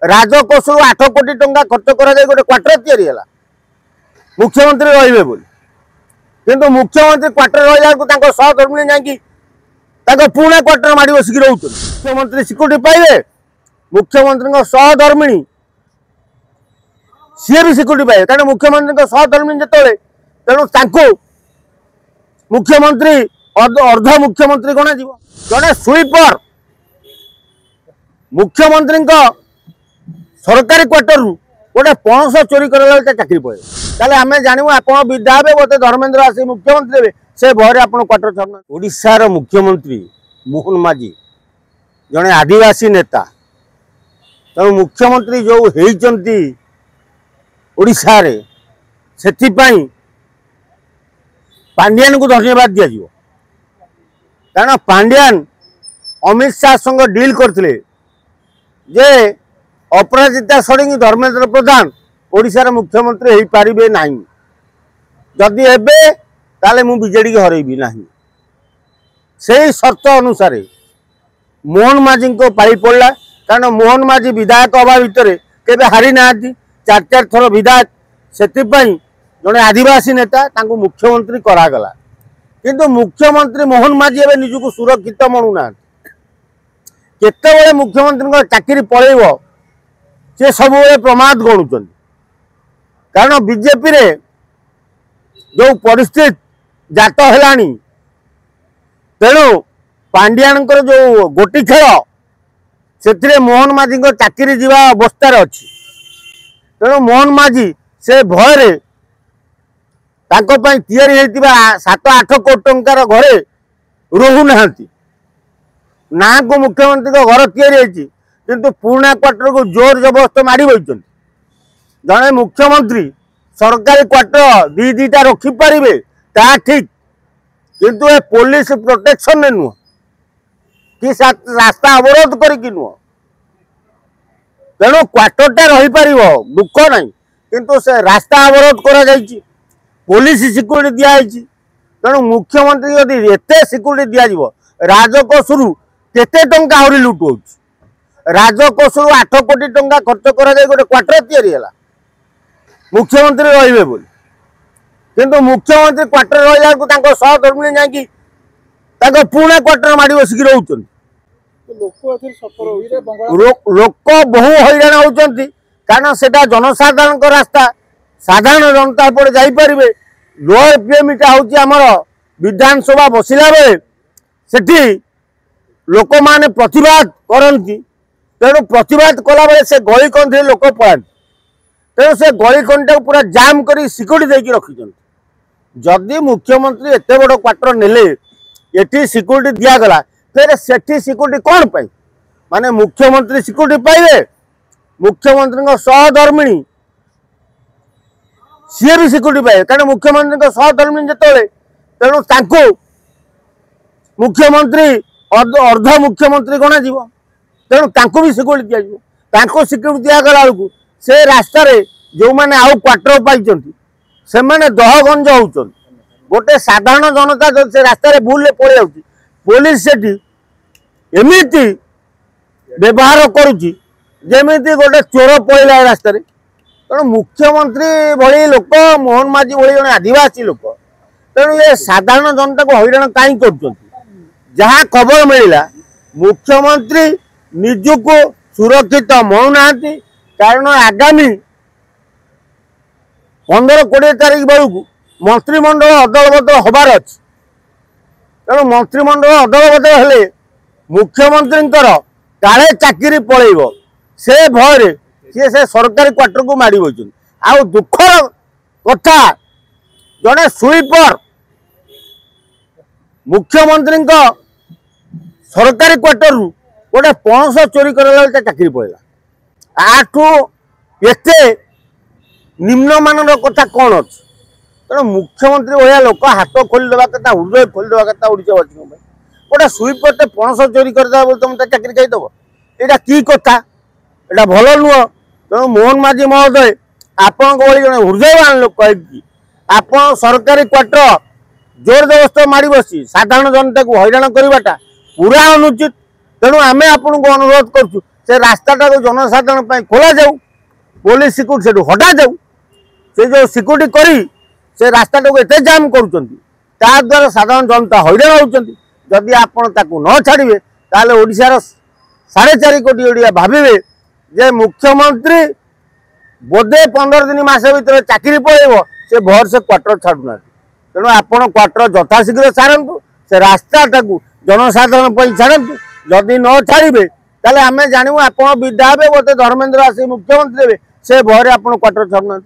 राजकोष 8 कोटी टंका खर्च कर गोटे क्वार्टर या मुख्यमंत्री रे बोली किंतु मुख्यमंत्री क्वार्टर रहा सहकर्मी जाकि पुणे क्वार्टर माड़ बसिक रोच मुख्यमंत्री सिक्यूरीटी पाइबे मुख्यमंत्री सहधर्मिणी सी भी सिक्यूरीटी पाइबे कारण मुख्यमंत्री सहधर्मिणी जो तेणु मुख्यमंत्री अर्ध मुख्यमंत्री गणा जड़े स्वीपर मुख्यमंत्री सरकारी क्वार्टर गोटे पणस चोरी कर चाकरी पड़े ताले आम जानू आप विदा हे बोते धर्मेंद्र आसी मुख्यमंत्री हे से भय आप क्वार्टर छाड़ ओडिशार मुख्यमंत्री मोहन माझी जड़े आदिवासी नेता तेणु मुख्यमंत्री जो होती ओडिशा रे सेथिपाई पांड्यान को धन्यवाद दिया कारण पांड्यान अमित शाह संग डील करते जे अपराजिता षडंगी धर्मेंद्र प्रधान ओडिशार मुख्यमंत्री हो पारे ना जदि एबे ताले मु बीजेडी की हरइबी नहीं से शर्त अनुसार मोहन माझी को पाई पड़ा कारण मोहन माझी विधायक अभाव भितर केबे हारी ना 4 थर विधायक से जड़े आदिवासी नेता तांको मुख्यमंत्री करागला किंतु मुख्यमंत्री मोहन माझी एवं निजक सुरक्षित मणुना केतबेले मुख्यमंत्री चाकरी पलैब सी सब प्रमाद गणुंट कारण बीजेपी रे जो परिस्थिति जात है तेणु पांड्यान जो गोटी खेल से मोहन माझी चाकरी जीवा अवस्था अच्छी तेणु मोहन माझी से भय या 7-8 कोटी टंकार घरे रोना ना को मुख्यमंत्री घर किंतु पुराना क्वार्टर को जोर जबरदस्त माड़ी बही जड़े मुख्यमंत्री सरकारी क्वार्टर दीटा रखिपारे ता ठीक किंतु ए पुलिस प्रोटेक्शन में नुह कि रास्ता अवरोध करके नुह तेणु क्वार्टरटा रही पार दुख ना किंतु से रास्ता अवरोध करा पुलिस सिक्यूरीटी दिखाई तेणु मुख्यमंत्री यदि एत सिक्यूरीटी दिज्व राजकोष केते टंका आहरी लुट हो राजकोष 8 कोटी टंका खर्च कर गोटे क्वार्टर या मुख्यमंत्री रे बोली किंतु मुख्यमंत्री क्वार्टर रहा सहकर्मी जाकि पुणे क्वार्टर माड़ बसिक रोच लोक बहु हईराण होती कारण से जनसाधारण रास्ता साधारण जनता पड़े जापर लोअर पीएमटा हूँ आमर विधानसभा बसिला बेले सेठी लोक माने प्रतिवाद करती तेणु प्रतिवाद कला बेले से गली कंधी लोक पड़ाती तेणु से गली कंठी पूरा जाम कर सिक्यूरीटी देकी रखी जदि मुख्यमंत्री एत बड़ क्वार्टर नेले ये सिक्यूरीटी दिगला फिर सेठी सिक्यूरीटी कौन पाई माने मुख्यमंत्री सिक्यूरीटी पाइबे मुख्यमंत्री सहधर्मिणी सी भी सिक्यूरीटी पाइबे कारण मुख्यमंत्री सहधर्मिणी जो तेणु मुख्यमंत्री अर्ध मुख्यमंत्री गणा तेणु भी सिक्यूरीटी दिया सिक्यूरीटी दिगला बेलू से रास्तार जो मैंने आउ क्वार्टर पाई से मैंने दहगंज हो गोटे साधारण जनता जो से रास्तार भूल पड़े जाऊँगी पुलिस से एमती व्यवहार करुच्ची जमी गोटे चोर पड़ा रास्तार तेणु मुख्यमंत्री भली लोक मोहन माझी भली जड़े आदिवासी लोक तेणु ये साधारण जनता को हईराण कहीं कर खबर मिलला मुख्यमंत्री निजक सुरक्षित मनुना कारण आगामी 15-20 तारीख बेलू मंत्रिमंडल अदल बदल हबार अच्छी तेणु मंत्रिमंडल अदल बदल हेले मुख्यमंत्री काले चाकरी पलैब से भय सी से सरकारी क्वार्टर को माड़ बही आउ दुखर कथा जड़े स्वीपर मुख्यमंत्री सरकारी क्वार्टर गोटे पणस चोरी कर चाकरी पड़ा आठू एत निम्न मानर कथा कौन अच्छी तेणु मुख्यमंत्री भाया लोक हाथ खोलीदेवा कथा हृदय खोलीदेवा कथा ओडिशावासी गोटे स्वीपर पणस चोरी करदे बोल तुम चाकरी खाईदेव यहाँ कि कथा यहाँ भल नुह तेणु मोहन माझी महोदय आपण जड़े हृदयवान लोक आप सरकारी क्वार्टर जोर जबरदस्त माड़ बसी साधारण जनता को हईराण करवाटा पूरा अनुचित तेणु आम आपन को अनुरोध करूँ से रास्ताटा जनसाधारण खोल जाऊ पुलिस सिक्यूरीटी से हटा जाऊ से जो सिक्यूरीटी करी से रास्ताटा को एत जाम करुँच साधारण जनता हैरान होती जदि आपण न छाड़े ताल ओडिशार 4.5 कोटी ओडिया भाविबे जे मुख्यमंत्री बोधे 15 दिन मास भर चाकरी पड़ेब से भर से क्वार्टर छाड़ूना तेणु आपण क्वार्टर यथाशीघ्र छाड़ू से रास्ताटा को जनसाधारण छाड़ू जदि न छाड़े ताले आम जानू आप विदा हे बोधे धर्मेंद्र आस मुख्यमंत्री से भर आप क्वार्टर छाड़ूना।